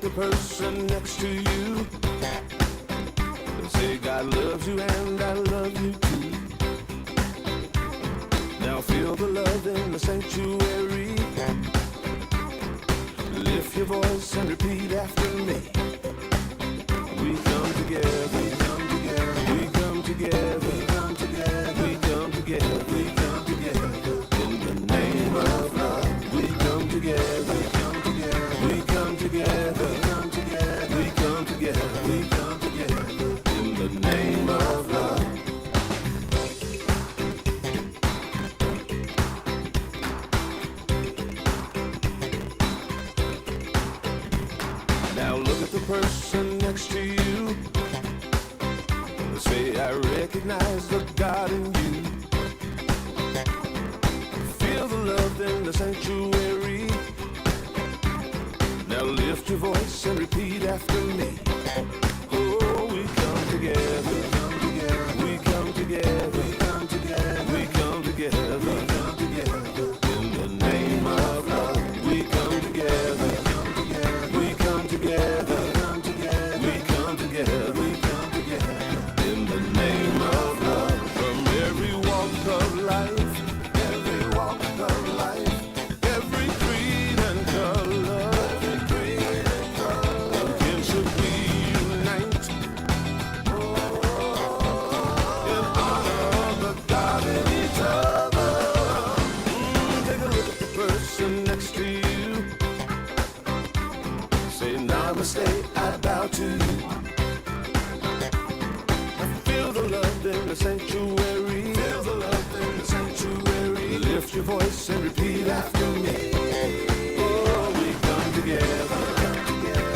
the person next to you. Say God loves you and I love you too. Now feel the love in the sanctuary. Lift your voice and repeat after me. We come together, we come together, we come together, we come together, we come together, we come together. In the name of love, we come together, we come together, we come together, we come together, we come together, we come together. In the name of love. Now look at the person next to you. Say, I recognize the God in you. Feel the love in the sanctuary. Now lift your voice and repeat after me. Oh, we come together, we come together, we come together, we come together, we come together, we come together. In the name of love, we come together, we come together, we come together, we come together, we come together, we come together. In the name of love, from every walk of life, every walk of life, every creed and color, every creed and color, again should we unite in honor of the God in each other. Take a look at the person next to you. Say, namaste, I bow to you. Feel the love in the sanctuary. Feel the love in the sanctuary. Lift your voice and repeat after me. Oh, we come together.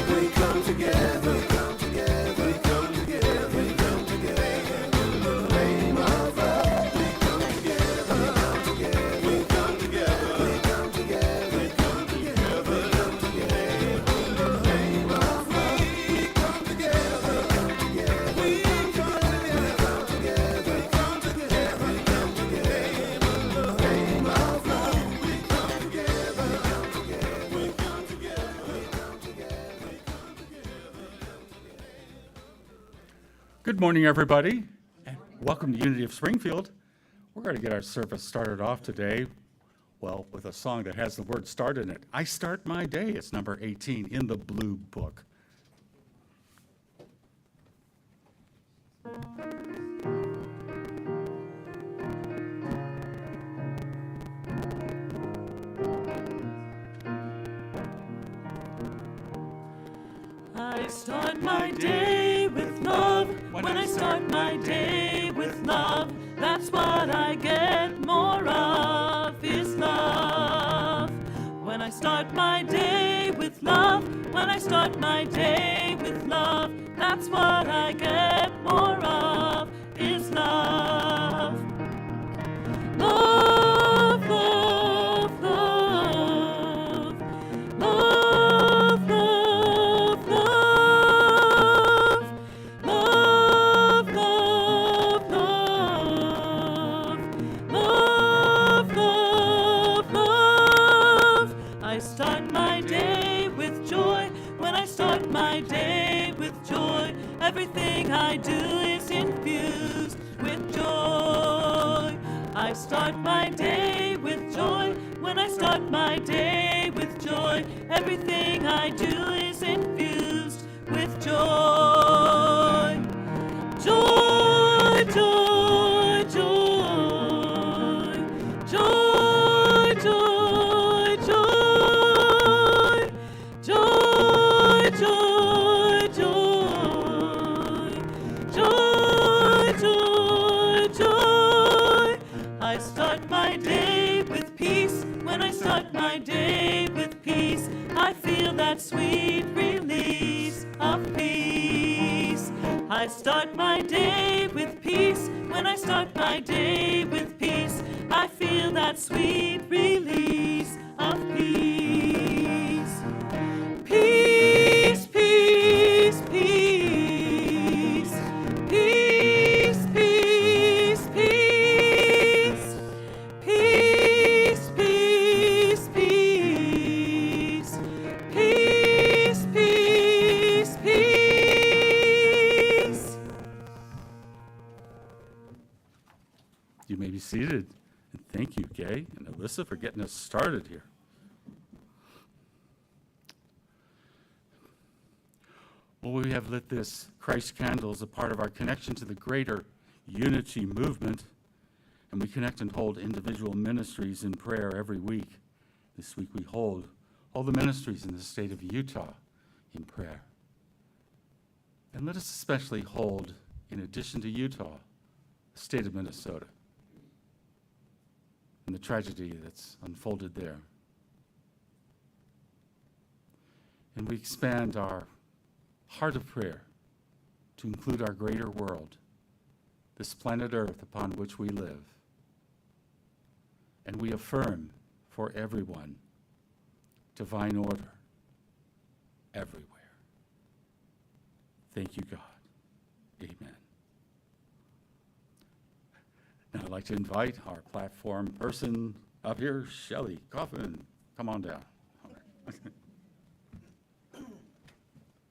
We come together. We come together. We come together. We come together. In the name of love. We come together. We come together. We come together. We come together. We come together. We come together. In the name of love. We come together. We come together. We come together. We come together. We come together. In the name of love. We come together. We come together. We come together. We come together. Good morning, everybody, and welcome to Unity of Springfield. We're going to get our service started off today, well, with a song that has the word start in it. I Start My Day. It's number 18 in the Blue Book. I start my day with love. When I start my day with love, that's what I get more of, is love. When I start my day with love, when I start my day with love, that's what I get more of, is love. Love, love, love. Love, love, love. Love, love, love. Love, love, love. I start my day with joy. When I start my day with joy, everything I do is infused with joy. I start my day with joy. When I start my day with joy, everything I do is infused with joy. Joy, joy, joy. Joy, joy, joy. Joy, joy, joy. Joy, joy, joy. I start my day with peace. When I start my day with peace, I feel that sweet release of peace. I start my day with peace. When I start my day with peace, I feel that sweet release of peace. Peace, peace, peace. Peace, peace, peace. Peace, peace, peace. Peace, peace. You may be seated. And thank you, Gay and Alyssa, for getting us started here. Well, we have lit this Christ candle as a part of our connection to the greater unity movement, and we connect and hold individual ministries in prayer every week. This week we hold all the ministries in the state of Utah in prayer. And let us especially hold, in addition to Utah, the state of Minnesota and the tragedy that's unfolded there. And we expand our heart of prayer to include our greater world, this planet Earth upon which we live. And we affirm for everyone divine order everywhere. Thank you, God. Amen. Now I'd like to invite our platform person up here, Shelley Coffin. Come on down.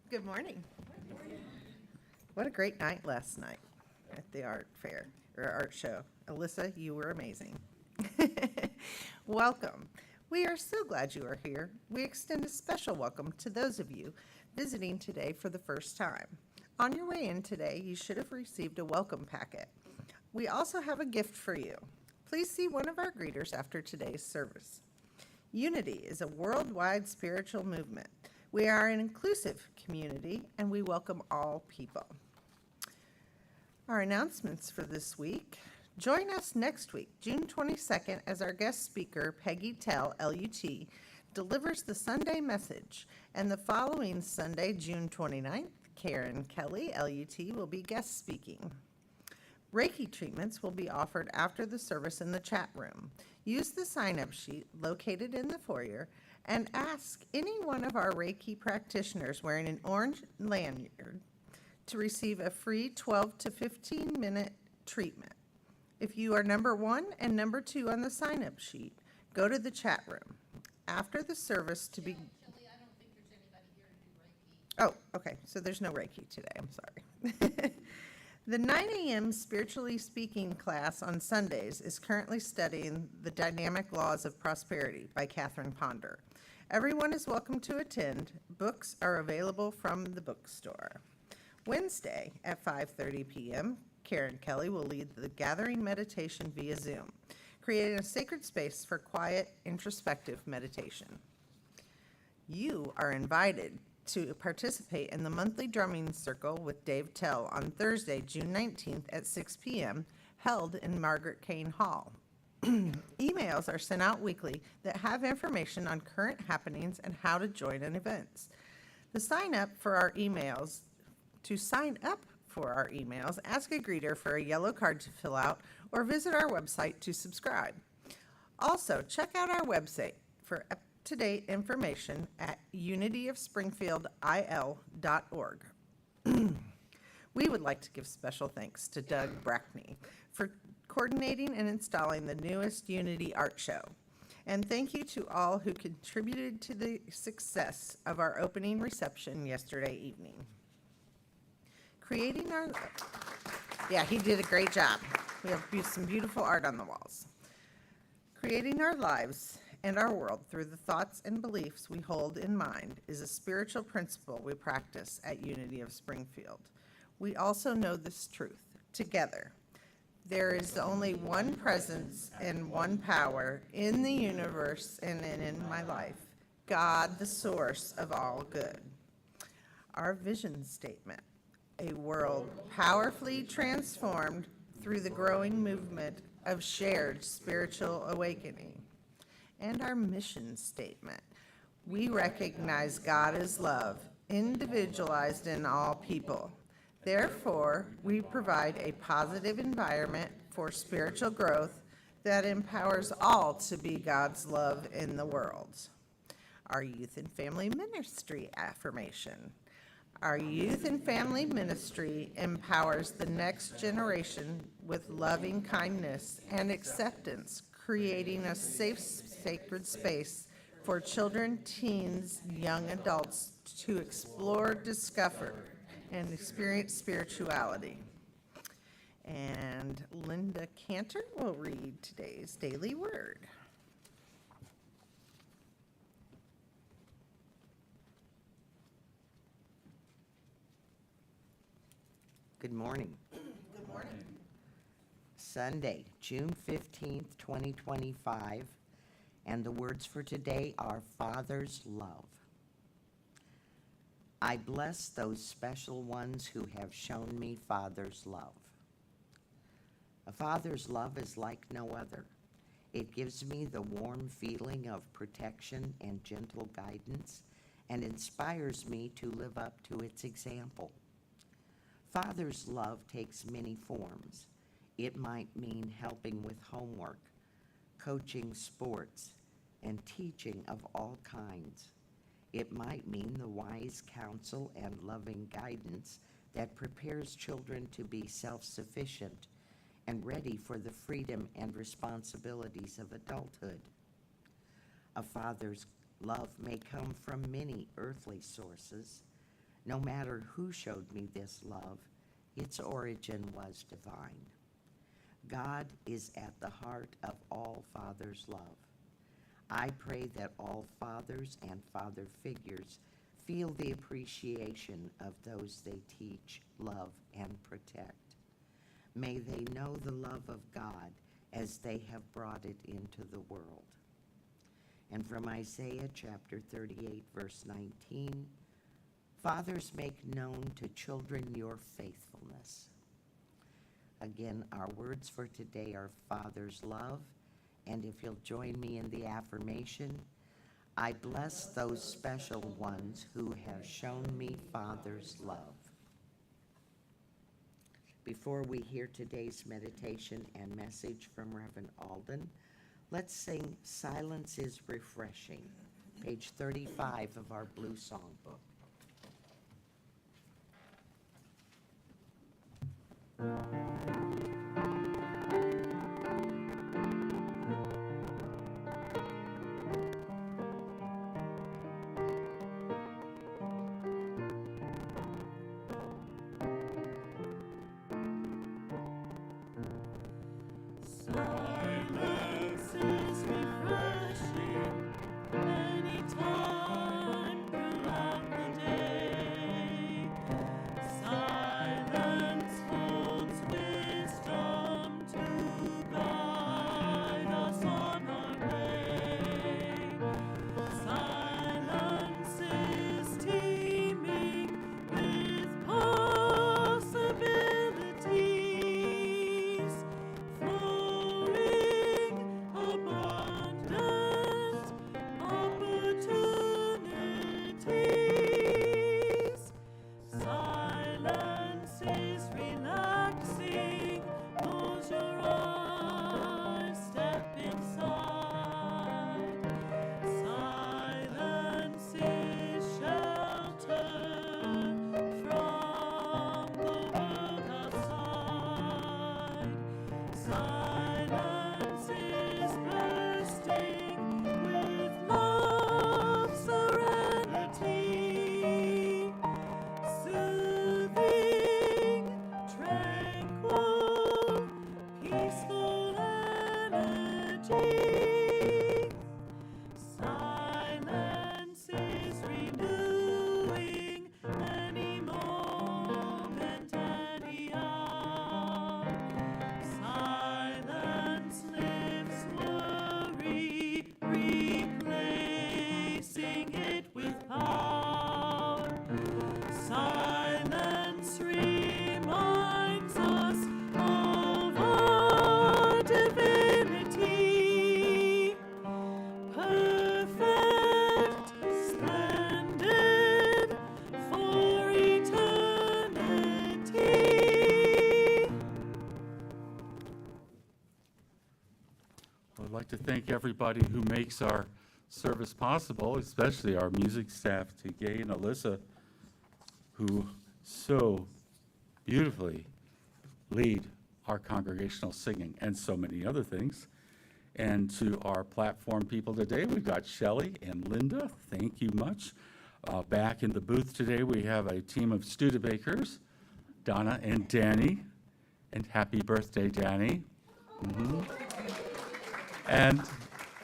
Good morning. What a great night last night at the art fair, or art show. Alyssa, you were amazing. Welcome. We are so glad you are here. We extend a special welcome to those of you visiting today for the first time. On your way in today, you should have received a welcome packet. We also have a gift for you. Please see one of our greeters after today's service. Unity is a worldwide spiritual movement. We are an inclusive community, and we welcome all people. Our announcements for this week. Join us next week, June 22nd, as our guest speaker, Peggy Tell, LUT, delivers the Sunday message. And the following Sunday, June 29th, Karen Kelly, LUT, will be guest speaking. Reiki treatments will be offered after the service in the chat room. Use the sign-up sheet located in the foyer and ask any one of our Reiki practitioners wearing an orange lanyard to receive a free 12 to 15-minute treatment. If you are number 1 and number 2 on the sign-up sheet, go to the chat room. After the service to be... Shelley, I don't think there's anybody here to do Reiki. Oh, okay, so there's no Reiki today, I'm sorry. The 9 a.m. Spiritually Speaking class on Sundays is currently studying The Dynamic Laws of Prosperity by Catherine Ponder. Everyone is welcome to attend. Books are available from the bookstore. Wednesday at 5:30 p.m., Karen Kelly will lead the gathering meditation via Zoom, creating a sacred space for quiet, introspective meditation. You are invited to participate in the monthly drumming circle with Dave Tell on Thursday, June 19th at 6 p.m., held in Margaret Kane Hall. Emails are sent out weekly that have information on current happenings and how to join in events. To sign up for our emails, ask a greeter for a yellow card to fill out or visit our website to subscribe. Also, check out our website for up-to-date information at unityofspringfieldil.org. We would like to give special thanks to Doug Brackney for coordinating and installing the newest Unity Art Show. And thank you to all who contributed to the success of our opening reception yesterday evening. He did a great job. We have some beautiful art on the walls. Creating our lives and our world through the thoughts and beliefs we hold in mind is a spiritual principle we practice at Unity of Springfield. We also know this truth. Together, there is only one presence and one power in the universe and in my life, God, the source of all good. Our vision statement: a world powerfully transformed through the growing movement of shared spiritual awakening. And our mission statement: we recognize God as love, individualized in all people. Therefore, we provide a positive environment for spiritual growth that empowers all to be God's love in the world. Our youth and family ministry affirmation: our youth and family ministry empowers the next generation with loving kindness and acceptance, creating a safe, sacred space for children, teens, young adults to explore, discover, and experience spirituality. And Linda Linda Cantor will read today's daily word. Good morning. Good morning. Sunday, June 15th, 2025, and the words for today are Father's love. I bless those special ones who have shown me Father's love. A father's love is like no other. It gives me the warm feeling of protection and gentle guidance and inspires me to live up to its example. Father's love takes many forms. It might mean helping with homework, coaching sports, and teaching of all kinds. It might mean the wise counsel and loving guidance that prepares children to be self-sufficient and ready for the freedom and responsibilities of adulthood. A father's love may come from many earthly sources. No matter who showed me this love, its origin was divine. God is at the heart of all fathers' love. I pray that all fathers and father figures feel the appreciation of those they teach, love, and protect. May they know the love of God as they have brought it into the world. And from Isaiah chapter 38, verse 19, fathers, make known to children your faithfulness. Again, our words for today are Father's love, and if you'll join me in the affirmation, I bless those special ones who have shown me Father's love. Before we hear today's meditation and message from Reverend Alden, let's sing Silence is Refreshing, page 35 of our Blue Songbook. Silence is refreshing anytime throughout the day. Silence holds wisdom to guide us on our way. Silence is teeming with possibilities, flowing abundant opportunities. Silence is relaxing. Close your eyes, step inside. Silence is shelter from the world outside. Silence is bursting with love, serenity, soothing, tranquil, peaceful energy. Silence is renewing any moment, any hour. Silence lifts worry, replacing it with power. Silence reminds us of our divinity. Perfect, splendid, for eternity. I'd like to thank everybody who makes our service possible, especially our music staff, to Gay and Alyssa, who so beautifully lead our congregational singing and so many other things. And to our platform people today, we've got Shelley and Linda. Thank you much. Back in the booth today, we have a team of Studebakers, Donna and Danny. And happy birthday, Danny. And,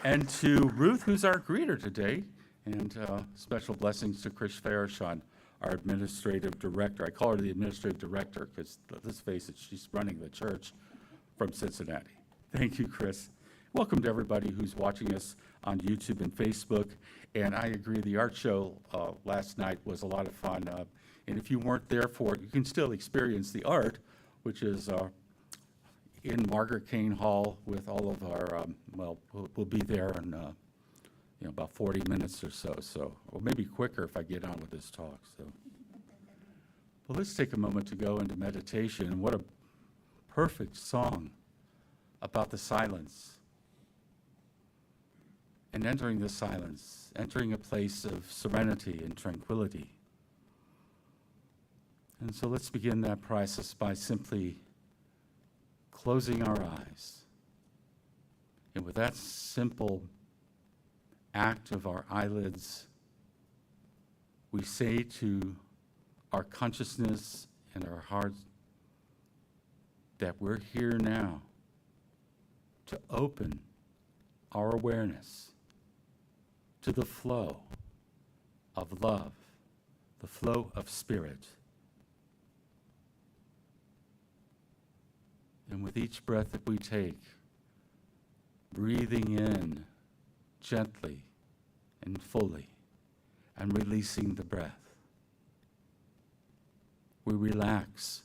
and to Ruth, who's our greeter today, and special blessings to Chris Farashon, our administrative director. I call her the administrative director because, let's face it, she's running the church from Cincinnati. Thank you, Chris. Welcome to everybody who's watching us on YouTube and Facebook. And I agree, the art show last night was a lot of fun. And if you weren't there for it, you can still experience the art, which is in Margaret Kane Hall with all of our, we'll be there in about 40 minutes or so, or maybe quicker if I get on with this talk. So, well, let's take a moment to go into meditation. And what a perfect song about the silence. And entering the silence, entering a place of serenity and tranquility. And so let's begin that process by simply closing our eyes. And with that simple act of our eyelids, we say to our consciousness and our hearts that we're here now to open our awareness to the flow of love, the flow of spirit. And with each breath that we take, breathing in gently and fully, and releasing the breath, we relax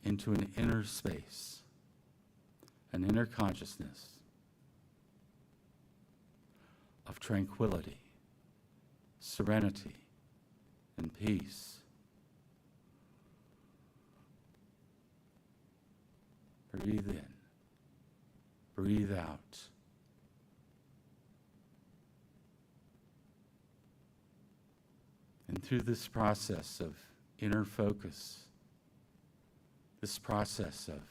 into an inner space, an inner consciousness of tranquility, serenity, and peace. Breathe in, breathe out. And through this process of inner focus, this process of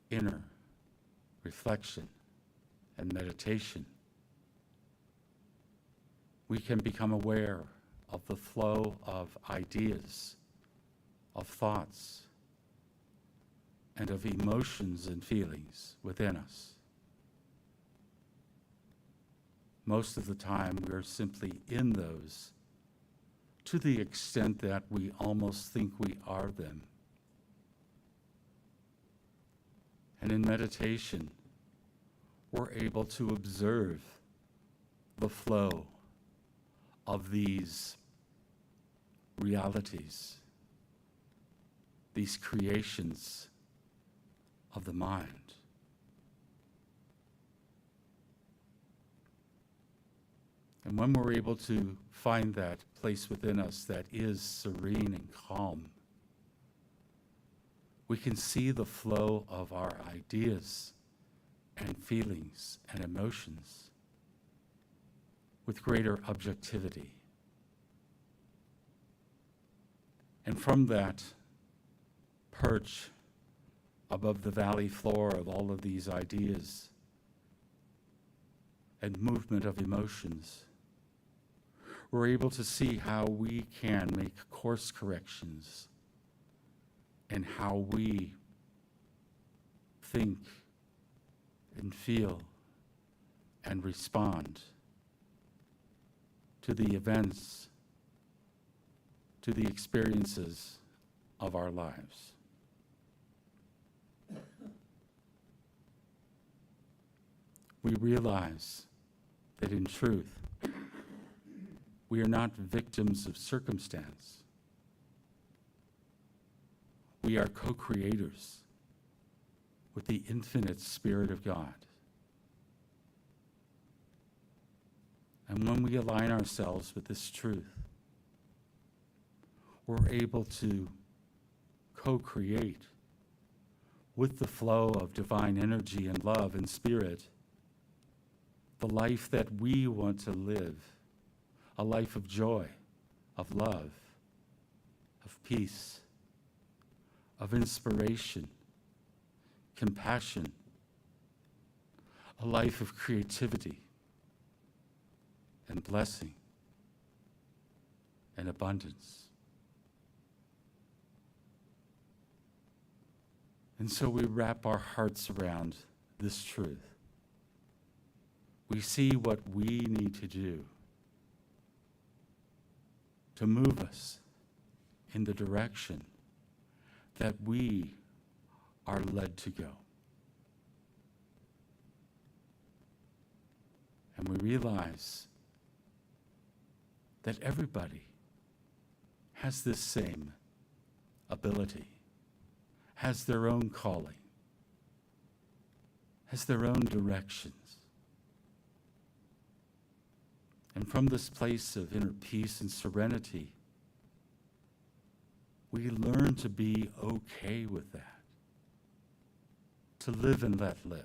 inner reflection and meditation, we can become aware of the flow of ideas, of thoughts, and of emotions and feelings within us. Most of the time, we're simply in those to the extent that we almost think we are them. And in meditation, we're able to observe the flow of these realities, these creations of the mind. And when we're able to find that place within us that is serene and calm, we can see the flow of our ideas and feelings and emotions with greater objectivity. And from that perch above the valley floor of all of these ideas and movement of emotions, we're able to see how we can make course corrections and how we think and feel and respond to the events, to the experiences of our lives. We realize that in truth, we are not victims of circumstance. We are co-creators with the infinite Spirit of God. And when we align ourselves with this truth, we're able to co-create with the flow of divine energy and love and spirit the life that we want to live, a life of joy, of love, of peace, of inspiration, compassion, a life of creativity and blessing and abundance. And so we wrap our hearts around this truth. We see what we need to do to move us in the direction that we are led to go. And we realize that everybody has this same ability, has their own calling, has their own directions. And from this place of inner peace and serenity, we learn to be okay with that, to live and let live,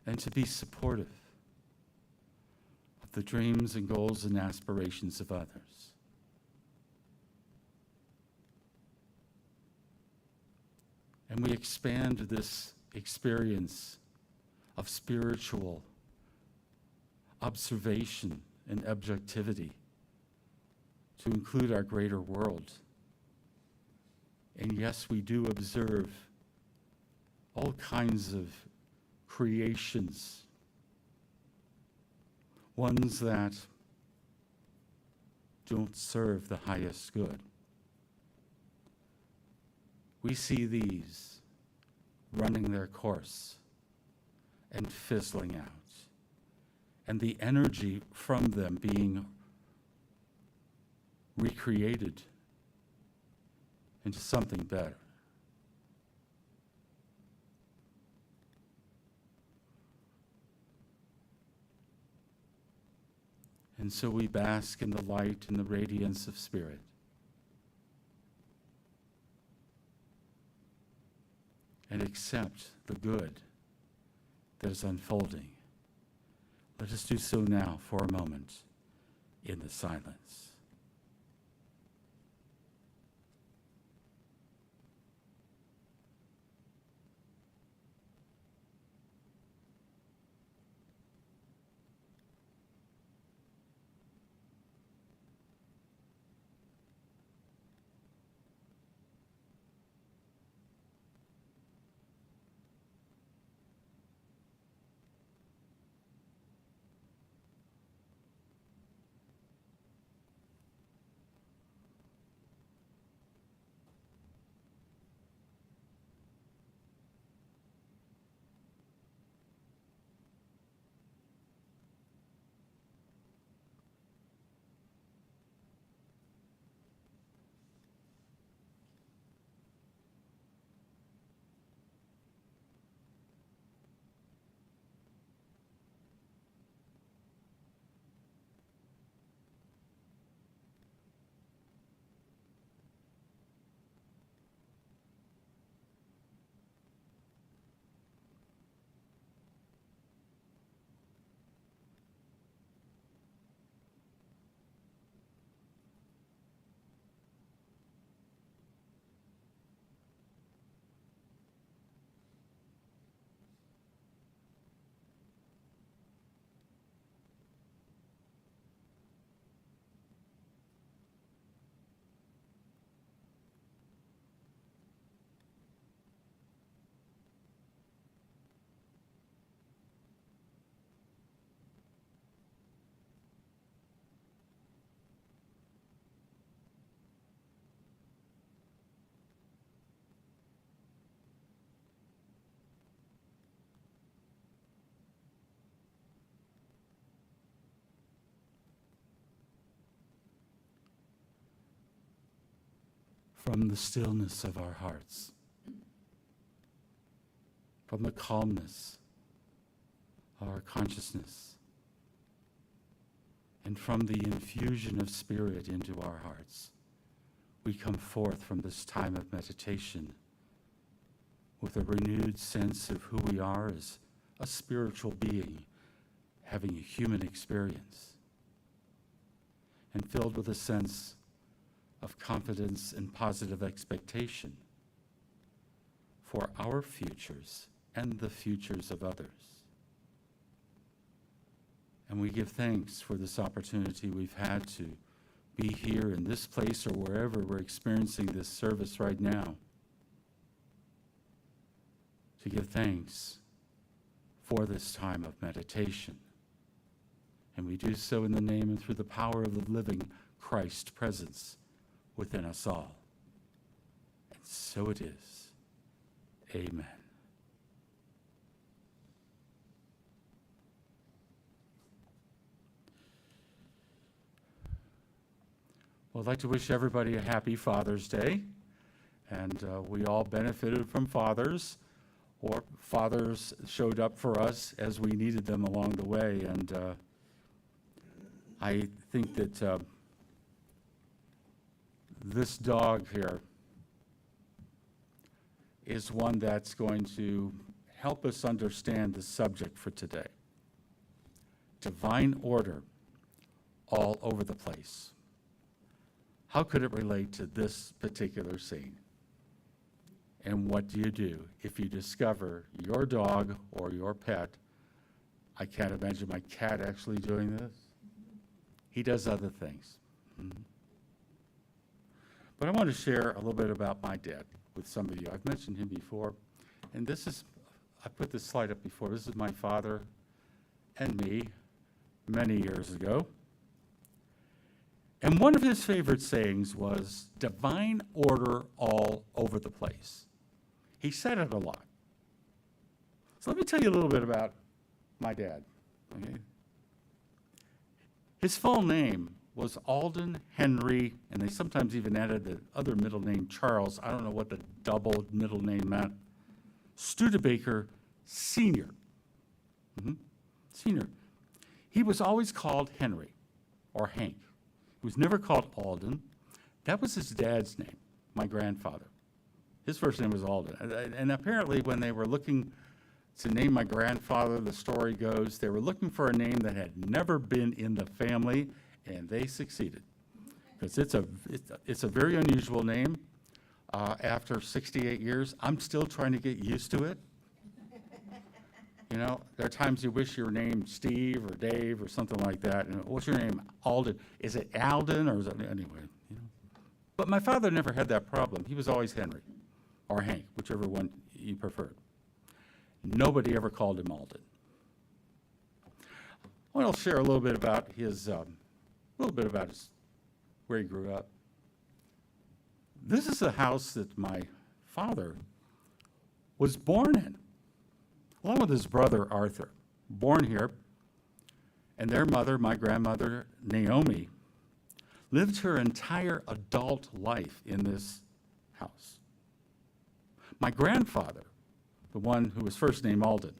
and to be supportive of the dreams and goals and aspirations of others. And we expand this experience of spiritual observation and objectivity to include our greater world. And yes, we do observe all kinds of creations, ones that don't serve the highest good. We see these running their course and fizzling out, and the energy from them being recreated into something better. And so we bask in the light and the radiance of spirit. And accept the good that is unfolding. Let us do so now for a moment in the silence. From the stillness of our hearts, from the calmness of our consciousness, and from the infusion of spirit into our hearts, we come forth from this time of meditation with a renewed sense of who we are as a spiritual being having a human experience, and filled with a sense of confidence and positive expectation for our futures and the futures of others. And we give thanks for this opportunity we've had to be here in this place or wherever we're experiencing this service right now to give thanks for this time of meditation. And we do so in the name and through the power of the living Christ presence within us all. And so it is. Amen. Well, I'd like to wish everybody a happy Father's Day. And we all benefited from fathers, or fathers showed up for us as we needed them along the way. And I think that this dog here is one that's going to help us understand the subject for today. Divine order all over the place. How could it relate to this particular scene? And what do you do if you discover your dog or your pet? I can't imagine my cat actually doing this. He does other things. But I want to share a little bit about my dad with some of you. I've mentioned him before, and this is, I put this slide up before. This is my father and me many years ago. And one of his favorite sayings was, divine order all over the place. He said it a lot. So let me tell you a little bit about my dad. Okay? His full name was Alden Henry, and they sometimes even added the other middle name, Charles. I don't know what the double middle name meant. Studebaker Sr. Senior. He was always called Henry or Hank. He was never called Alden. That was his dad's name, my grandfather. His first name was Alden. And apparently when they were looking to name my grandfather, the story goes, they were looking for a name that had never been in the family, and they succeeded. Because it's a very unusual name. After 68 years, I'm still trying to get used to it. You know, there are times you wish you were named Steve or Dave or something like that. And what's your name? Alden. Is it Alden or is it, anyway? You know? But my father never had that problem. He was always Henry or Hank, whichever one you preferred. Nobody ever called him Alden. I want to share a little bit about where he grew up. This is the house that my father was born in, along with his brother Arthur, born here, and their mother, my grandmother Naomi, lived her entire adult life in this house. My grandfather, the one who was first named Alden,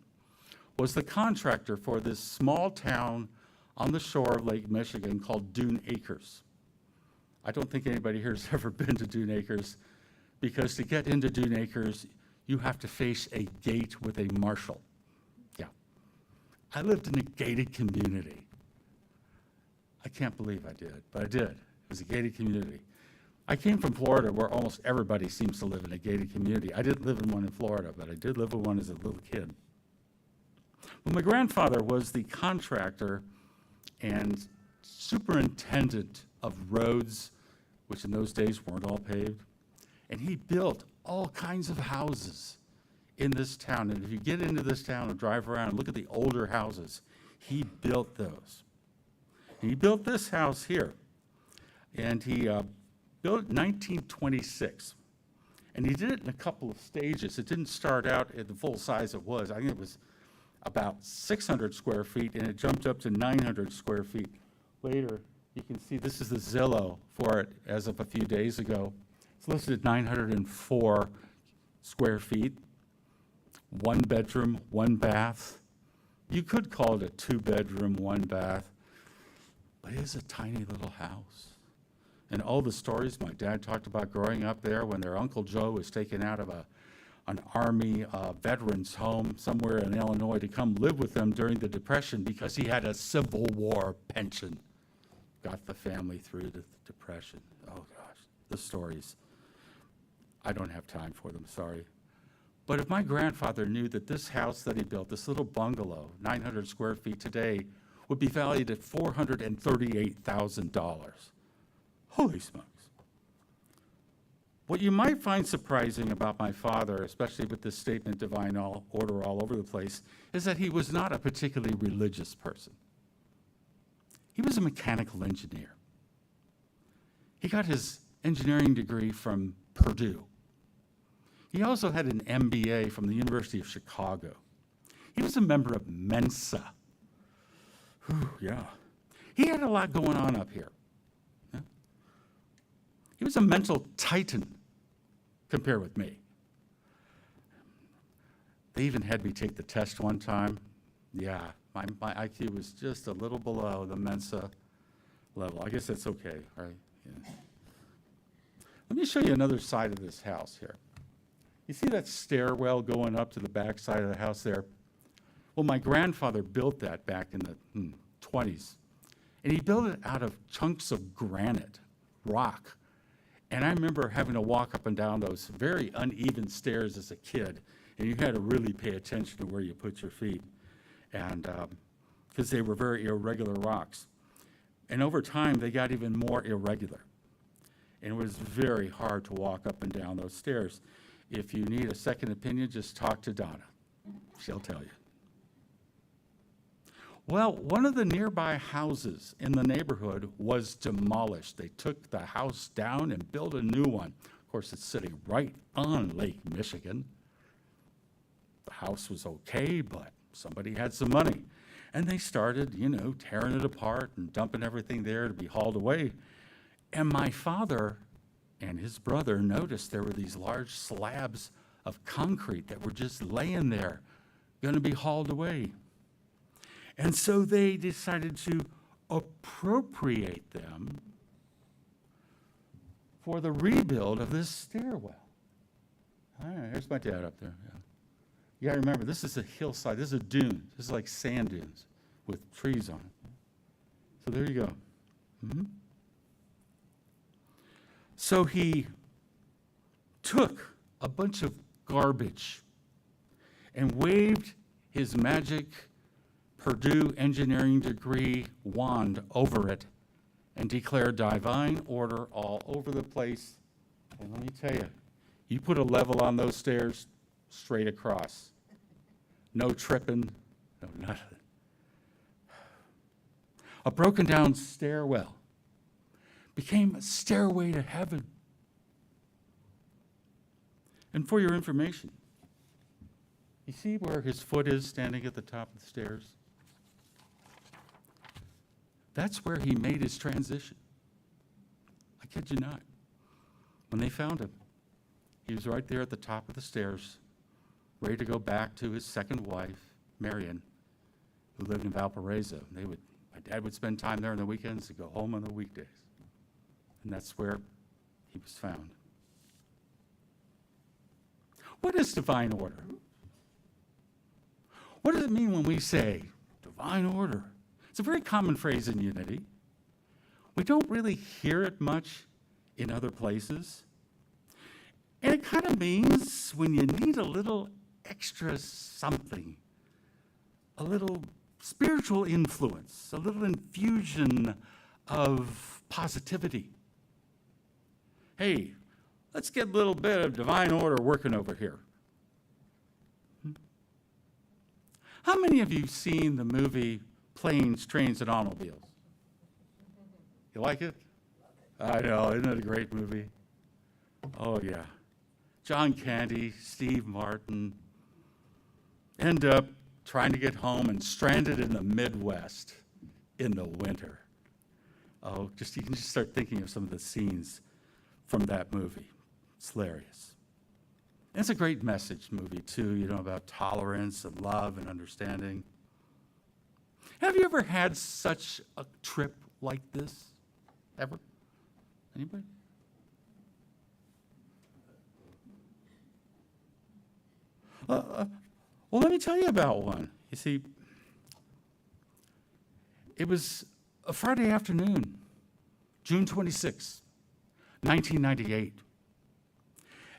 was the contractor for this small town on the shore of Lake Michigan called Dune Acres. I don't think anybody here has ever been to Dune Acres, because to get into Dune Acres, you have to face a gate with a marshal. Yeah. I lived in a gated community. I can't believe I did, but I did. It was a gated community. I came from Florida, where almost everybody seems to live in a gated community. I didn't live in one in Florida, but I did live in one as a little kid. Well, my grandfather was the contractor and superintendent of roads, which in those days weren't all paved. And he built all kinds of houses in this town. And if you get into this town and drive around and look at the older houses, he built those. And he built this house here. And he built it in 1926. And he did it in a couple of stages. It didn't start out at the full size it was. I think it was about 600 square feet, and it jumped up to 900 square feet later. You can see this is the Zillow for it as of a few days ago. It's listed at 904 square feet, 1 bedroom, 1 bath. You could call it a 2-bedroom, 1 bath, but it is a tiny little house. And all the stories my dad talked about growing up there when their Uncle Joe was taken out of an Army veterans home somewhere in Illinois to come live with them during the Depression because he had a Civil War pension. Got the family through the Depression. Oh gosh, the stories. I don't have time for them, sorry. But if my grandfather knew that this house that he built, this little bungalow, 900 square feet today, would be valued at $438,000. Holy smokes. What you might find surprising about my father, especially with this statement, divine order all over the place, is that he was not a particularly religious person. He was a mechanical engineer. He got his engineering degree from Purdue. He also had an MBA from the University of Chicago. He was a member of Mensa. Whew, yeah. He had a lot going on up here. Yeah. He was a mental titan compared with me. They even had me take the test one time. Yeah, my IQ was just a little below the Mensa level. I guess that's okay, right? Yeah. Let me show you another side of this house here. You see that stairwell going up to the back side of the house there? Well, my grandfather built that back in the 20s. And he built it out of chunks of granite, rock. And I remember having to walk up and down those very uneven stairs as a kid. And you had to really pay attention to where you put your feet. And because they were very irregular rocks. And over time, they got even more irregular. And it was very hard to walk up and down those stairs. If you need a second opinion, just talk to Donna. She'll tell you. Well, one of the nearby houses in the neighborhood was demolished. They took the house down and built a new one. Of course, it's sitting right on Lake Michigan. The house was okay, but somebody had some money. And they started, tearing it apart and dumping everything there to be hauled away. And my father and his brother noticed there were these large slabs of concrete that were just laying there, going to be hauled away. And so they decided to appropriate them for the rebuild of this stairwell. All right, there's my dad up there. Yeah. You gotta remember, this is a hillside. This is a dune. This is like sand dunes with trees on it. So there you go. Mm-hmm. So he took a bunch of garbage and waved his magic Purdue engineering degree wand over it and declared divine order all over the place. And let me tell you, you put a level on those stairs straight across. No tripping, no nothing. A broken down stairwell became a stairway to heaven. And for your information, you see where his foot is standing at the top of the stairs? That's where he made his transition. I kid you not. When they found him, he was right there at the top of the stairs, ready to go back to his second wife, Marion, who lived in Valparaiso. My dad would spend time there on the weekends and go home on the weekdays. And that's where he was found. What is divine order? What does it mean when we say divine order? It's a very common phrase in Unity. We don't really hear it much in other places. And it kind of means when you need a little extra something, a little spiritual influence, a little infusion of positivity. Hey, let's get a little bit of divine order working over here. How many of you seen the movie Planes, Trains, and Automobiles? You like it? I know, isn't it a great movie? Oh, yeah. John Candy, Steve Martin end up trying to get home and stranded in the Midwest in the winter. Oh, you can just start thinking of some of the scenes from that movie. It's hilarious. And it's a great message movie, too, about tolerance and love and understanding. Have you ever had such a trip like this? Ever? Anybody? Well, let me tell you about one. You see, it was a Friday afternoon, June 26, 1998.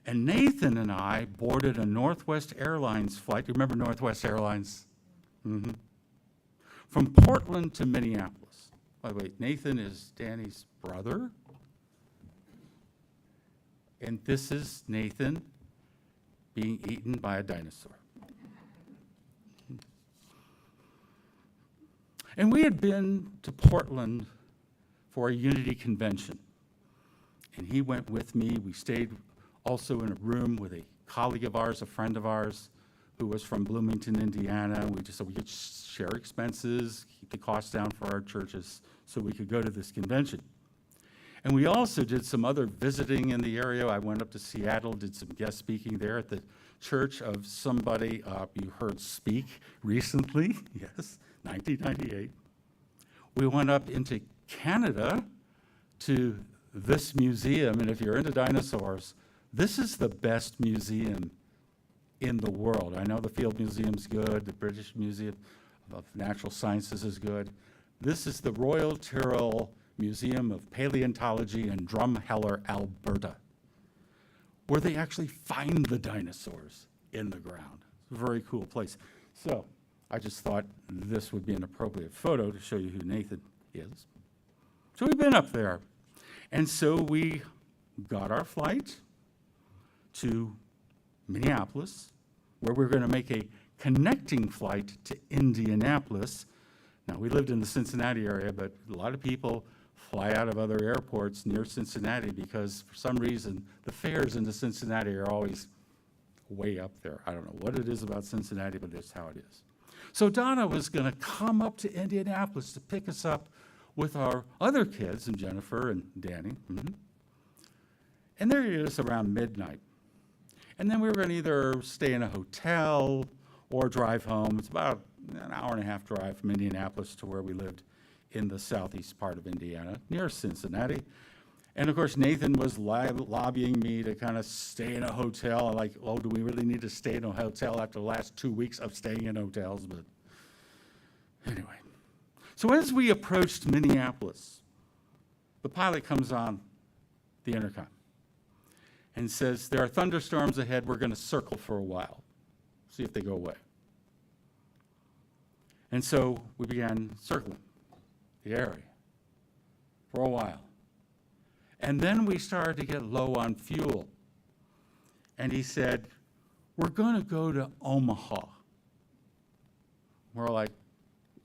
And Nathan and I boarded a Northwest Airlines flight. You remember Northwest Airlines? Mm-hmm. From Portland to Minneapolis. By the way, Nathan is Danny's brother. And this is Nathan being eaten by a dinosaur. And we had been to Portland for a Unity convention. And he went with me. We stayed also in a room with a colleague of ours, a friend of ours, who was from Bloomington, Indiana. So we could share expenses, keep the costs down for our churches, so we could go to this convention. And we also did some other visiting in the area. I went up to Seattle, did some guest speaking there at the church of somebody you heard speak recently, yes, 1998. We went up into Canada to this museum, and if you're into dinosaurs, this is the best museum in the world. I know the Field Museum's good, the British Museum of Natural Sciences is good. This is the Royal Tyrrell Museum of Paleontology in Drumheller, Alberta, where they actually find the dinosaurs in the ground. It's a very cool place. So I just thought this would be an appropriate photo to show you who Nathan is. So we've been up there. And so we got our flight to Minneapolis, where we're going to make a connecting flight to Indianapolis. Now, we lived in the Cincinnati area, but a lot of people fly out of other airports near Cincinnati because for some reason the fares into Cincinnati are always way up there. I don't know what it is about Cincinnati, but that's how it is. So Donna was going to come up to Indianapolis to pick us up with our other kids, and Jennifer and Danny. And there it is around midnight. And then we were going to either stay in a hotel or drive home. It's about an hour and a half drive from Indianapolis to where we lived in the southeast part of Indiana, near Cincinnati. And of course, Nathan was lobbying me to kind of stay in a hotel. I'm like, oh, do we really need to stay in a hotel after the last 2 weeks of staying in hotels? But anyway. So as we approached Minneapolis, the pilot comes on the intercom and says, there are thunderstorms ahead. We're going to circle for a while, see if they go away. And so we began circling the area for a while. And then we started to get low on fuel. And he said, we're going to go to Omaha. We're like,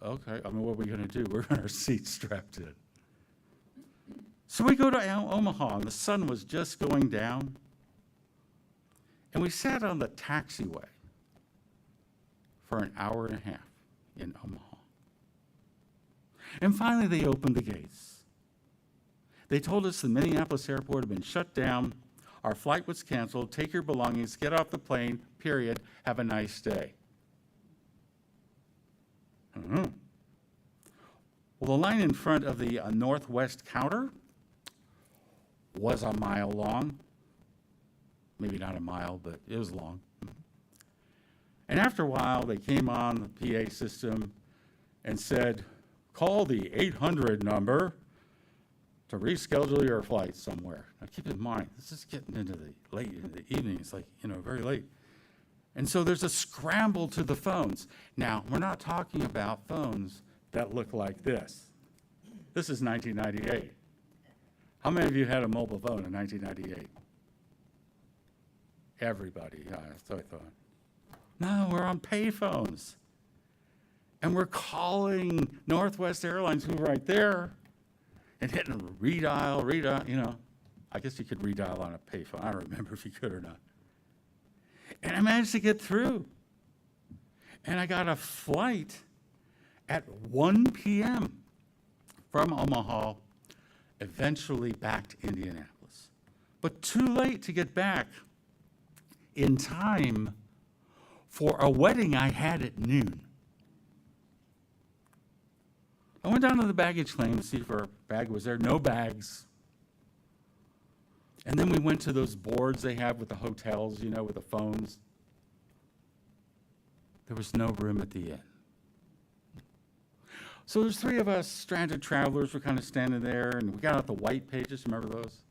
okay, I mean, what are we going to do? We're going to our seats strapped in. So we go to Omaha, and the sun was just going down. And we sat on the taxiway for an hour and a half in Omaha. And finally, they opened the gates. They told us the Minneapolis airport had been shut down. Our flight was canceled. Take your belongings, get off the plane, period. Have a nice day. Well, the line in front of the northwest counter was a mile long. Maybe not a mile, but it was long. And after a while, they came on the PA system and said, call the 800 number to reschedule your flight somewhere. Now, keep in mind, this is getting into the late in the evening. It's like, very late. And so there's a scramble to the phones. Now, we're not talking about phones that look like this. This is 1998. How many of you had a mobile phone in 1998? Everybody, yeah, that's what I thought. No, we're on pay phones. And we're calling Northwest Airlines, who are right there, and hitting redial, I guess you could redial on a pay phone. I don't remember if you could or not. And I managed to get through. And I got a flight at 1 p.m. from Omaha, eventually back to Indianapolis. But too late to get back in time for a wedding I had at noon. I went down to the baggage claim to see if our bag was there. No bags. And then we went to those boards they have with the hotels, with the phones. There was no room at the inn. So there's 3 of us stranded travelers. We're kind of standing there, and we got out the white pages. Remember those?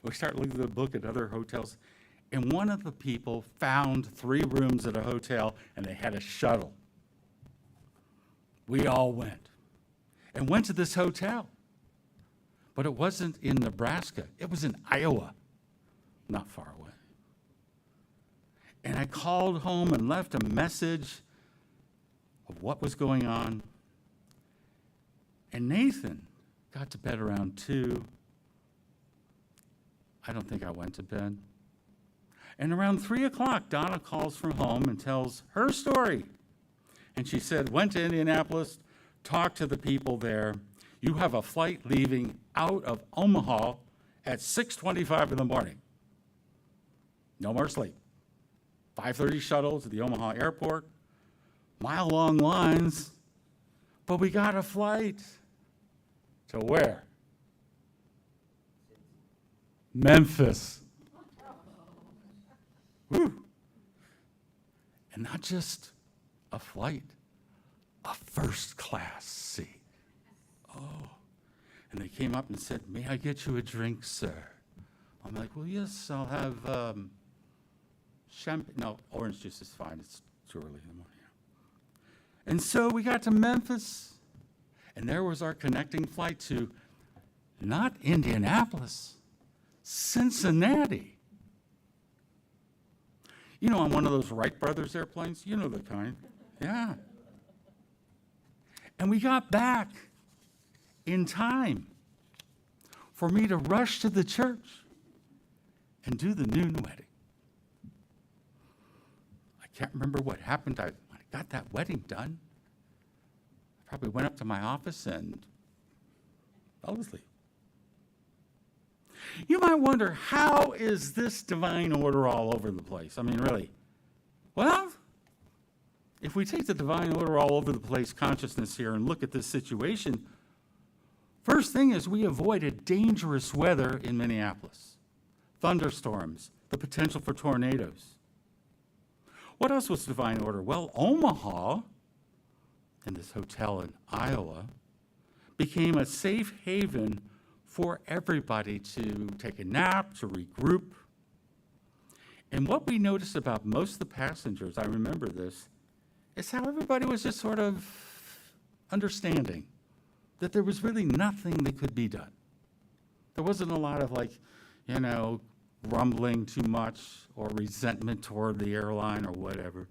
We started looking at the book at other hotels. And one of the people found 3 rooms at a hotel, and they had a shuttle. We all went to this hotel. But it wasn't in Nebraska. It was in Iowa. not far away. And I called home and left a message of what was going on. And Nathan got to bed around 2. I don't think I went to bed. And around 3 o'clock, Donna calls from home and tells her story. And she said, went to Indianapolis, talked to the people there. You have a flight leaving out of Omaha at 6:25 in the morning. No more sleep. 5:30 shuttle to the Omaha airport, mile-long lines, but we got a flight. To where? Memphis. Whew. And not just a flight, a first-class seat. Oh. And they came up and said, may I get you a drink, sir? I'm like, well, yes, I'll have champagne. No, orange juice is fine. It's too early in the morning. And so we got to Memphis, and there was our connecting flight to not Indianapolis, Cincinnati. You know, on one of those Wright Brothers airplanes, you know the kind. Yeah. And we got back in time for me to rush to the church and do the noon wedding. I can't remember what happened. When I got that wedding done, I probably went up to my office and fell asleep. You might wonder, how is this divine order all over the place? I mean, really. Well, if we take the divine order all over the place consciousness here and look at this situation, first thing is we avoided dangerous weather in Minneapolis. Thunderstorms, the potential for tornadoes. What else was divine order? Well, Omaha, and this hotel in Iowa, became a safe haven for everybody to take a nap, to regroup. And what we noticed about most of the passengers, I remember this, is how everybody was just sort of understanding that there was really nothing that could be done. There wasn't a lot of grumbling too much or resentment toward the airline or whatever.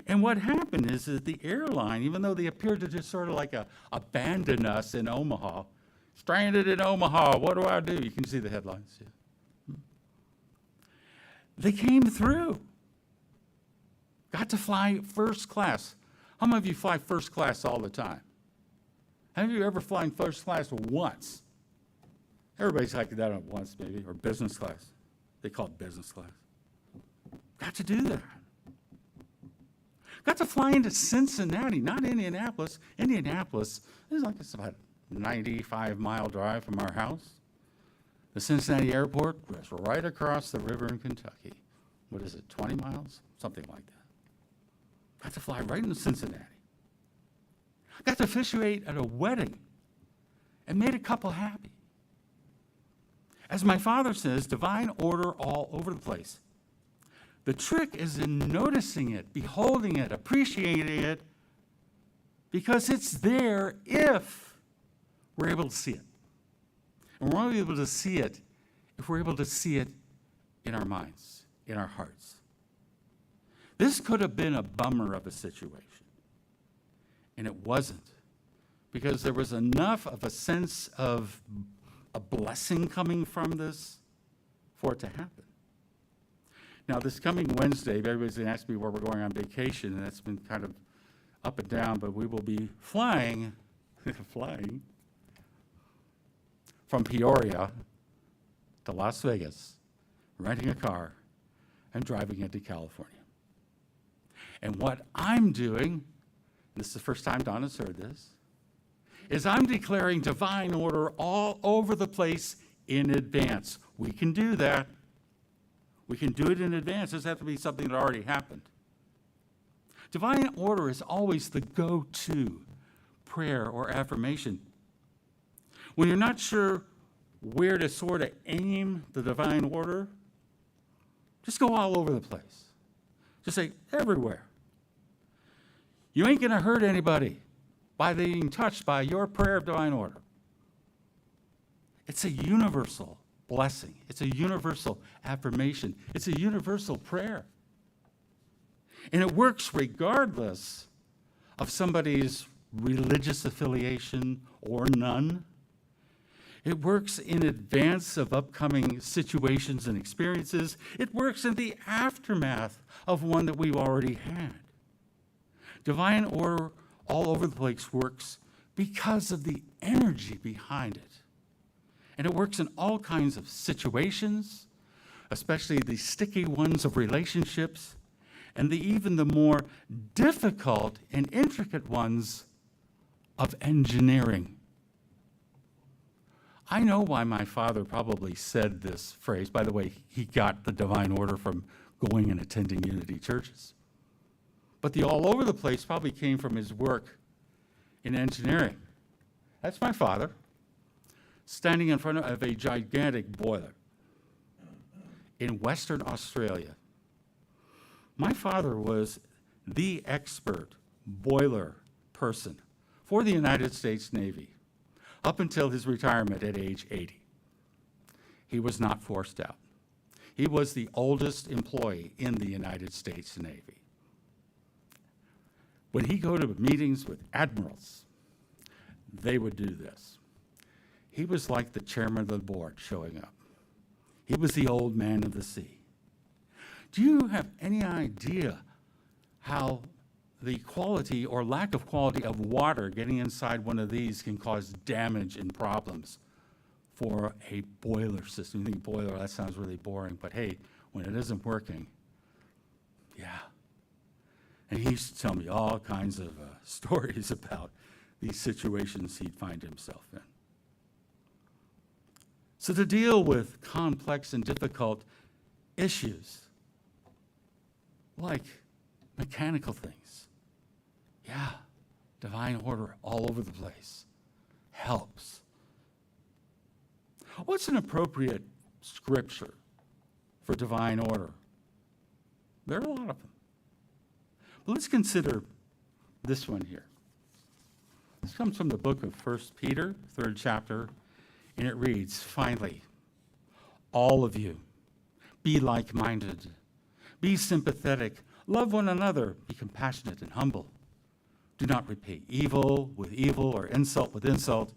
And what happened is that the airline, even though they appeared to just sort of abandon us in Omaha, stranded in Omaha, what do I do? You can see the headlines. Yeah. They came through. Got to fly first class. How many of you fly first class all the time? How many of you ever flying first class once? Everybody's like that at once, maybe, or business class. They call it business class. Got to do that. Got to fly into Cincinnati, not Indianapolis. Indianapolis is it's about a 95-mile drive from our house. The Cincinnati airport was right across the river in Kentucky. What is it, 20 miles? Something like that. Got to fly right into Cincinnati. Got to officiate at a wedding and made a couple happy. As my father says, divine order all over the place. The trick is in noticing it, beholding it, appreciating it, because it's there if we're able to see it. And we're only able to see it if we're able to see it in our minds, in our hearts. This could have been a bummer of a situation, and it wasn't, because there was enough of a sense of a blessing coming from this for it to happen. Now, this coming Wednesday, everybody's going to ask me where we're going on vacation, and that's been kind of up and down, but we will be flying from Peoria to Las Vegas, renting a car, and driving into California. And what I'm doing, and this is the first time Donna's heard this, is I'm declaring divine order all over the place in advance. We can do that. We can do it in advance. It doesn't have to be something that already happened. Divine order is always the go-to prayer or affirmation. When you're not sure where to sort of aim the divine order, just go all over the place. Just say, everywhere. You ain't going to hurt anybody by being touched by your prayer of divine order. It's a universal blessing. It's a universal affirmation. It's a universal prayer. And it works regardless of somebody's religious affiliation or none. It works in advance of upcoming situations and experiences. It works in the aftermath of one that we've already had. Divine order all over the place works because of the energy behind it. And it works in all kinds of situations, especially the sticky ones of relationships, and even the more difficult and intricate ones of engineering. I know why my father probably said this phrase. By the way, he got the divine order from going and attending Unity churches. But the all over the place probably came from his work in engineering. That's my father, standing in front of a gigantic boiler in Western Australia. My father was the expert boiler person for the United States Navy up until his retirement at age 80. He was not forced out. He was the oldest employee in the United States Navy. When he'd go to meetings with admirals, they would do this. He was like the chairman of the board showing up. He was the old man of the sea. Do you have any idea how the quality or lack of quality of water getting inside one of these can cause damage and problems for a boiler system? You think boiler, that sounds really boring, but hey, when it isn't working, yeah. And he used to tell me all kinds of stories about these situations he'd find himself in. So to deal with complex and difficult issues, like mechanical things, yeah, divine order all over the place helps. What's an appropriate scripture for divine order? There are a lot of them. But let's consider this one here. This comes from the book of 1 Peter, 3rd chapter, and it reads, "Finally, all of you, be like-minded, be sympathetic, love one another, be compassionate and humble. Do not repay evil with evil or insult with insult.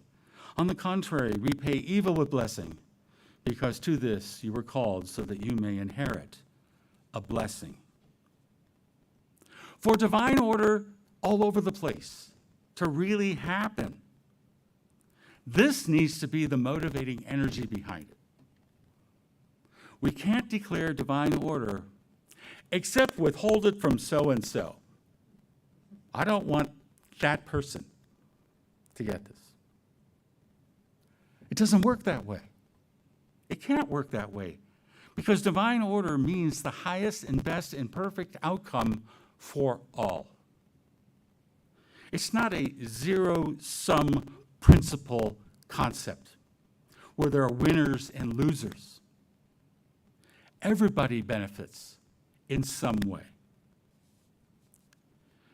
On the contrary, repay evil with blessing, because to this you were called so that you may inherit a blessing." For divine order all over the place to really happen, this needs to be the motivating energy behind it. We can't declare divine order except withhold it from so-and-so. I don't want that person to get this. It doesn't work that way. It can't work that way because divine order means the highest and best and perfect outcome for all. It's not a zero-sum principle concept where there are winners and losers. Everybody benefits in some way.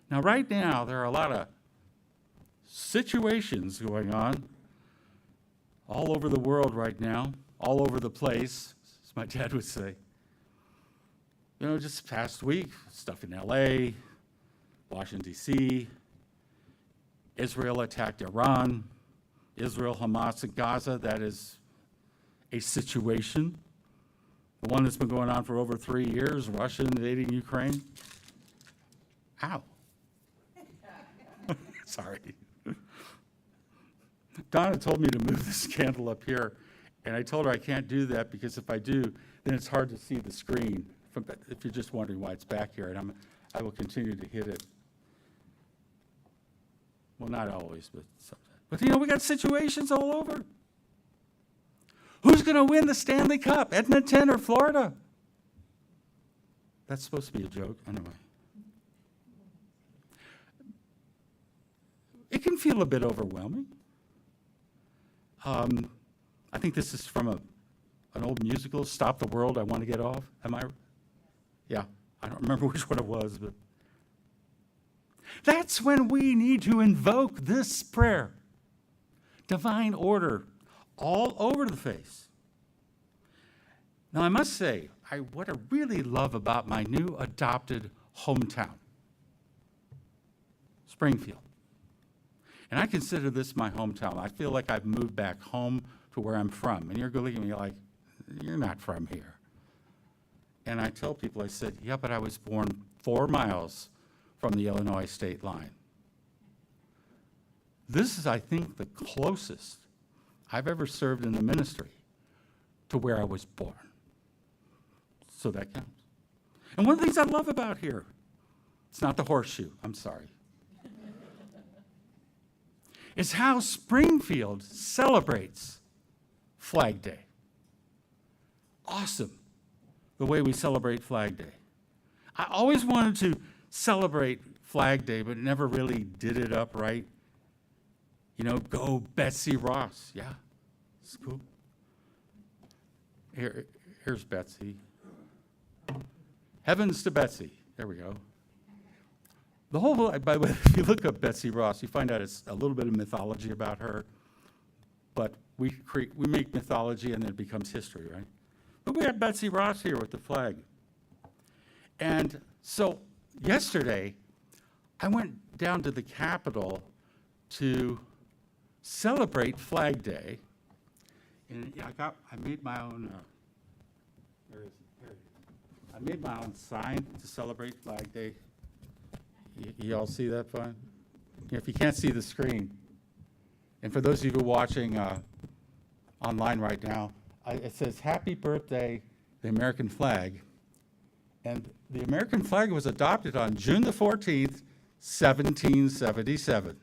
Now, right now, there are a lot of situations going on all over the world right now, all over the place, as my dad would say. You know, just past week, stuff in LA, Washington, D.C., Israel attacked Iran, Israel, Hamas, and Gaza. That is a situation. The one that's been going on for over 3 years, Russia invading Ukraine. Ow. Sorry. Donna told me to move this candle up here, and I told her I can't do that because if I do, then it's hard to see the screen, if you're just wondering why it's back here, and I will continue to hit it. Well, not always, but sometimes. But you know, we got situations all over. Who's going to win the Stanley Cup, Edmonton or Florida? That's supposed to be a joke, anyway. It can feel a bit overwhelming. I think this is from an old musical, Stop the World, I Want to Get Off. Yeah, I don't remember which one it was, but that's when we need to invoke this prayer. Divine order all over the face. Now, I must say, what I really love about my new adopted hometown, Springfield. And I consider this my hometown. I feel like I've moved back home to where I'm from. And you're looking at me like, you're not from here. And I tell people, I said, yeah, but I was born 4 miles from the Illinois state line. This is, I think, the closest I've ever served in the ministry to where I was born. So that counts. And one of the things I love about here, it's not the horseshoe, I'm sorry, is how Springfield celebrates Flag Day. Awesome, the way we celebrate Flag Day. I always wanted to celebrate Flag Day, but never really did it up right. You know, go Betsy Ross. Yeah, it's cool. Here's Betsy. Heavens to Betsy. There we go. The whole, by the way, if you look up Betsy Ross, you find out it's a little bit of mythology about her. But we make mythology and then it becomes history, right? But we have Betsy Ross here with the flag. And so yesterday, I went down to the Capitol to celebrate Flag Day. And yeah, I made my own, where is it? Here it is. I made my own sign to celebrate Flag Day. You all see that fine? If you can't see the screen, and for those of you who are watching online right now, it says, "Happy Birthday, the American Flag." And the American flag was adopted on June the 14th, 1777.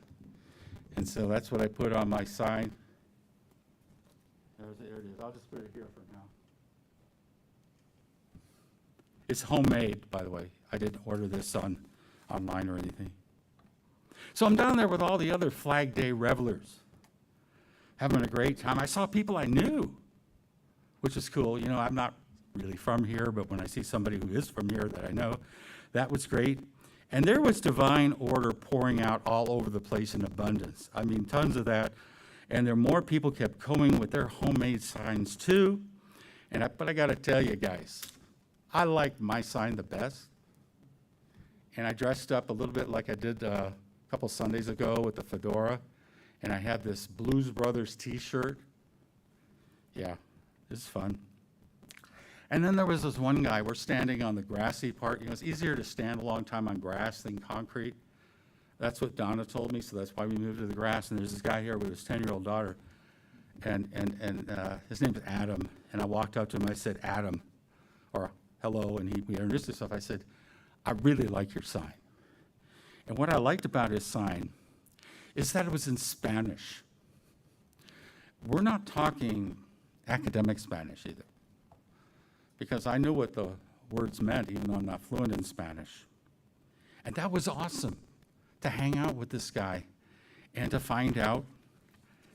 And so that's what I put on my sign. There it is. I'll just put it here for now. It's homemade, by the way. I didn't order this online or anything. So I'm down there with all the other Flag Day revelers, having a great time. I saw people I knew, which is cool. You know, I'm not really from here, but when I see somebody who is from here that I know, that was great. And there was divine order pouring out all over the place in abundance. I mean, tons of that. And there more people kept coming with their homemade signs too. But I got to tell you guys, I like my sign the best. And I dressed up a little bit like I did a couple Sundays ago with the fedora. And I had this Blues Brothers t-shirt. Yeah, it's fun. And then there was this one guy, we're standing on the grassy part. You know, it's easier to stand a long time on grass than concrete. That's what Donna told me, so that's why we moved to the grass. And there's this guy here with his 10-year-old daughter. And his name is Adam. And I walked up to him, I said, Adam, or hello, and we introduced himself. I said, I really like your sign. And what I liked about his sign is that it was in Spanish. We're not talking academic Spanish either, because I knew what the words meant, even though I'm not fluent in Spanish. And that was awesome, to hang out with this guy and to find out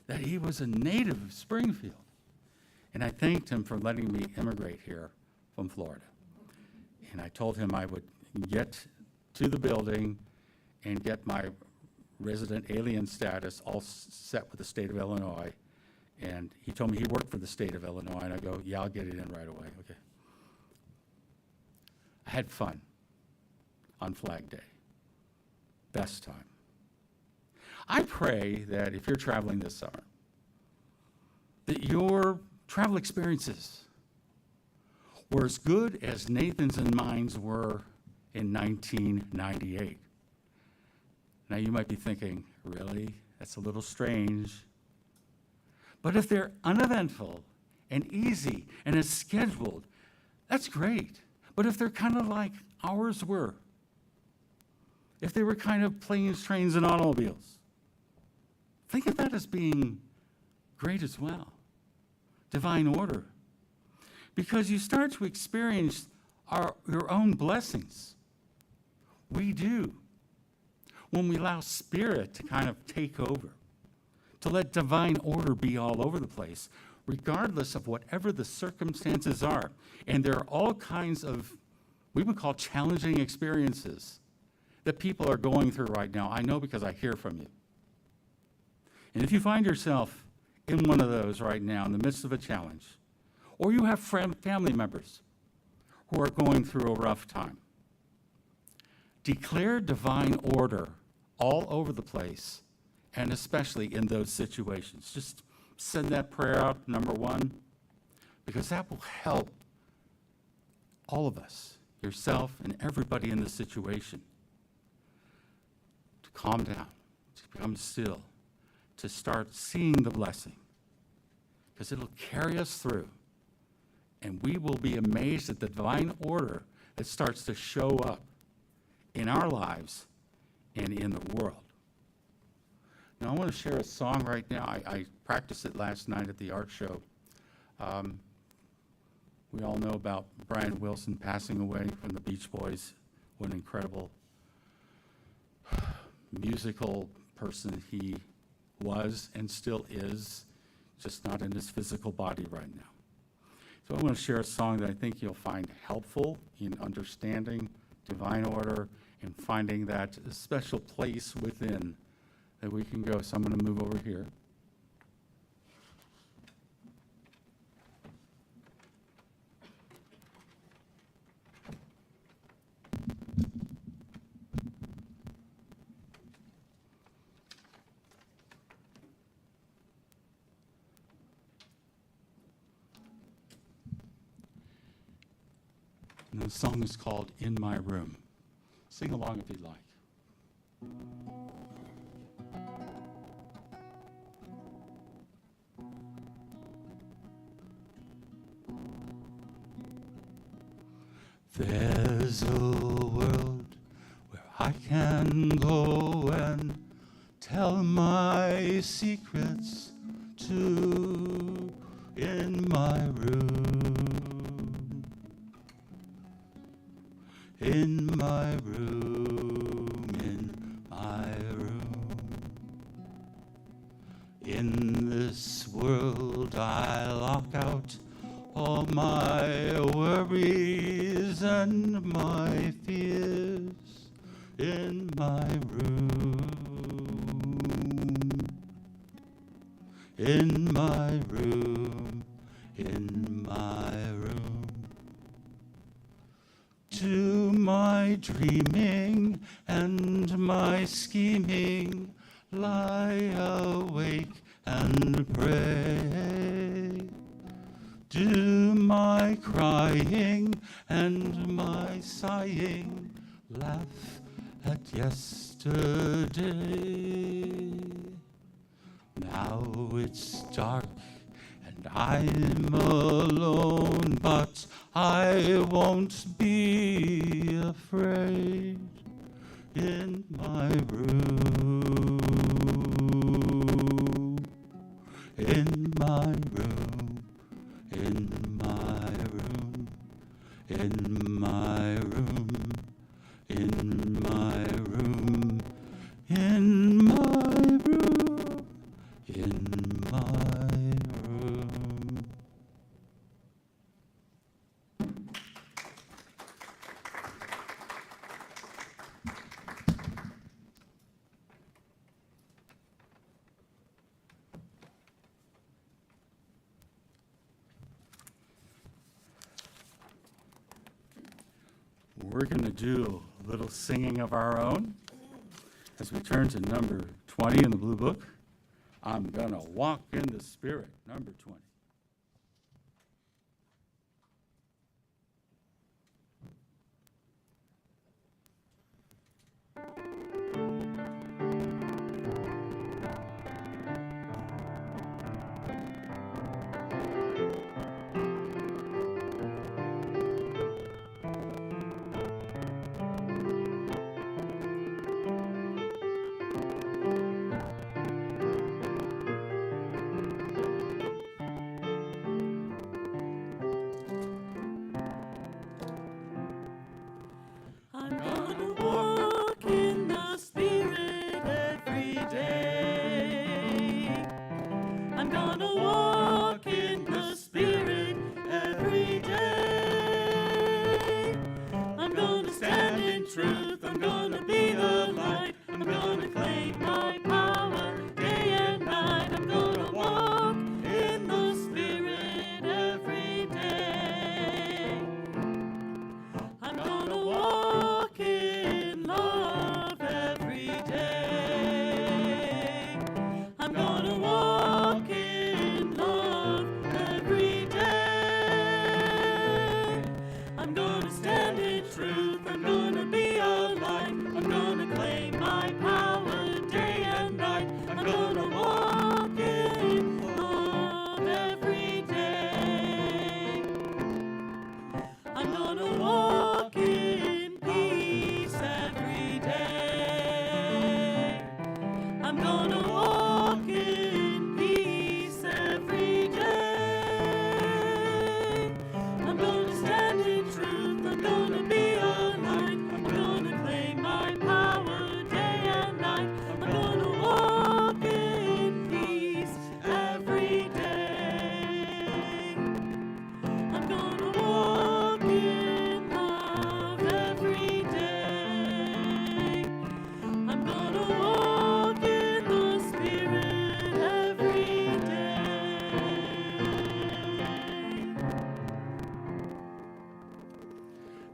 that he was a native of Springfield. And I thanked him for letting me immigrate here from Florida. And I told him I would get to the building and get my resident alien status all set with the state of Illinois. And he told me he worked for the state of Illinois, and I go, yeah, I'll get it in right away, okay. I had fun on Flag Day. Best time. I pray that if you're traveling this summer, that your travel experiences were as good as Nathan's and mine's were in 1998. Now you might be thinking, really? That's a little strange. But if they're uneventful and easy and as scheduled, that's great. But if they're kind of like ours were, if they were kind of planes, trains, and automobiles, think of that as being great as well. Divine order. Because you start to experience your own blessings. We do. When we allow Spirit to kind of take over, to let divine order be all over the place, regardless of whatever the circumstances are. And there are all kinds of, we would call challenging experiences that people are going through right now. I know because I hear from you. And if you find yourself in one of those right now, in the midst of a challenge, or you have family members who are going through a rough time. Declare divine order all over the place, and especially in those situations. Just send that prayer out, number one, because that will help all of us, yourself and everybody in the situation, to calm down, to become still, to start seeing the blessing, because it'll carry us through. And we will be amazed at the divine order that starts to show up in our lives and in the world. Now, I want to share a song right now. I practiced it last night at the art show. We all know about Brian Wilson passing away from the Beach Boys. What an incredible musical person he was and still is, just not in his physical body right now. So I want to share a song that I think you'll find helpful in understanding divine order and finding that special place within that we can go. So I'm going to move over here. And the song is called In My Room. Sing along if you'd like. There's a world where I can go and tell my secrets to, in my room. In my room, in my room. In this world I lock out all my worries and my fears. In my room. In my room. In my room. To my dreaming and my scheming, lie awake and pray. Do my crying and my sighing, laugh at yesterday. Now it's dark and I'm alone, but I won't be afraid. In my room, in my room, in my room, in my room, in my room, in my room, in my room. We're going to do a little singing of our own as we turn to number 20 in the Blue Book. I'm going to walk in the Spirit, number 20. I'm gonna walk in the Spirit every day. I'm gonna walk in the Spirit every day. I'm gonna stand in truth. I'm gonna be the light. I'm gonna claim my power day and night. I'm gonna walk in the Spirit every day.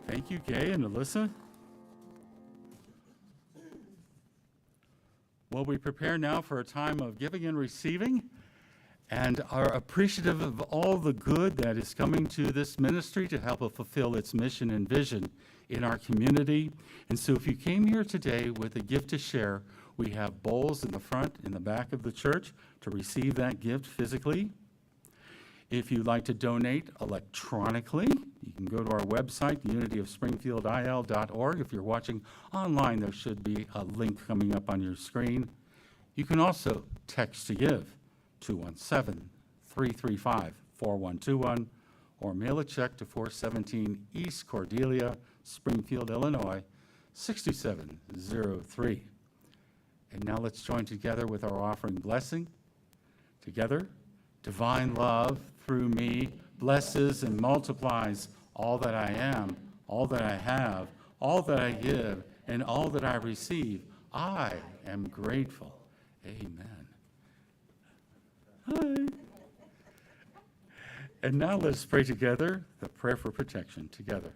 Thank you, Gay and Alyssa. Well, we prepare now for a time of giving and receiving, and are appreciative of all the good that is coming to this ministry to help it fulfill its mission and vision in our community. And so if you came here today with a gift to share, we have bowls in the front, in the back of the church to receive that gift physically. If you'd like to donate electronically, you can go to our website, unityofspringfieldil.org. If you're watching online, there should be a link coming up on your screen. You can also text to give, 217-335-4121, or mail a check to 417 East Cordelia, Springfield, Illinois, 6703. And now let's join together with our offering blessing. Together, divine love through me blesses and multiplies all that I am, all that I have, all that I give, and all that I receive. I am grateful. Amen. Hi. And now let's pray together the prayer for protection together.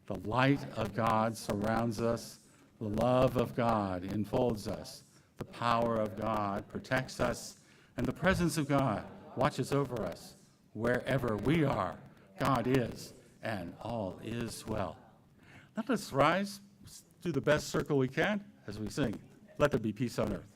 The light of God surrounds us. The love of God enfolds us. The power of God protects us. And the presence of God watches over us. Wherever we are, God is, and all is well. Let us rise, do the best circle we can as we sing, "Let there be peace on earth."